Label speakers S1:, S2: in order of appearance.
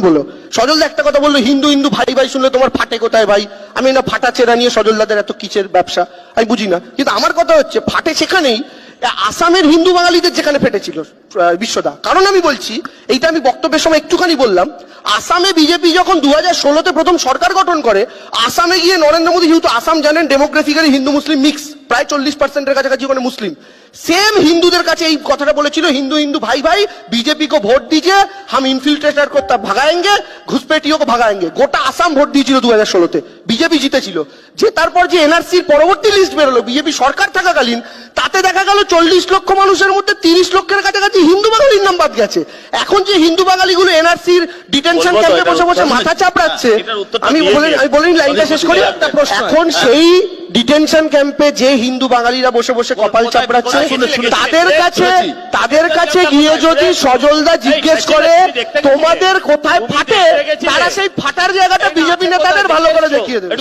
S1: বলো সজল একটা কথা বললো, হিন্দু হিন্দু ভাই ভাই শুনলে তোমার ফাটে কোথায় ভাই? আমি না ফাটা চেরা নিয়ে সজলদাদের এত কিসের ব্যবসা আমি বুঝি না, কিন্তু আমার কথা হচ্ছে ফাটে সেখানেই আসামের হিন্দু বাঙালিদের যেখানে ফেটেছিল বিশ্বদা। কারণ আমি বলছি, এইটা আমি বক্তব্যের সময় একটুখানি বললাম, আসামে বিজেপি যখন 2016-তে প্রথম সরকার গঠন করে, আসামে গিয়ে নরেন্দ্র মোদী, যেহেতু আসাম জানেন ডেমোগ্রাফিক্যালি হিন্দু মুসলিম মিক্স, প্রায় 40%-এর কাছাকাছি ওখানে মুসলিম, सेम हिंदूদের কাছে এই কথাটা বলেছিল, হিন্দু হিন্দু ভাই ভাই बीजेपी को वोट दीजिए, हम इनफिल्ट्रेटर को तब भगाएंगे, घुसपैठियों को भगाएंगे। গোটা আসাম ভোট দিয়েছিল 2016-তে, বিজেপি জিতেছিল। যে তারপর যে এনআরসির পরবর্তী লিস্ট বেরোলো বিজেপি সরকার থাকাকালীন, তাতে দেখা গেল 40 লক্ষ মানুষের মধ্যে 30 লক্ষের কাছাকাছি হিন্দু বাঙালির নাম বাদ গেছে। এখন যে হিন্দু বাঙালিগুলো এনআরসির ডিটেনশন ক্যাম্পে বসে বসে মাথা চাপড়াচ্ছে, আমি বলিনি লাইনটা শেষ করি। এখন সেই ডিটেনশন ক্যাম্পে যে হিন্দু বাঙালিরা বসে বসে কপাল চাপড়াচ্ছে, তাদের কাছে গিয়ে যদি সজলদা জিজ্ঞেস করে তোমাদের কোথায় ফাটে, তারা সেই ফাটার জায়গাটা বিজেপি নেতাদের ভালো করে দেখিয়ে দেবে।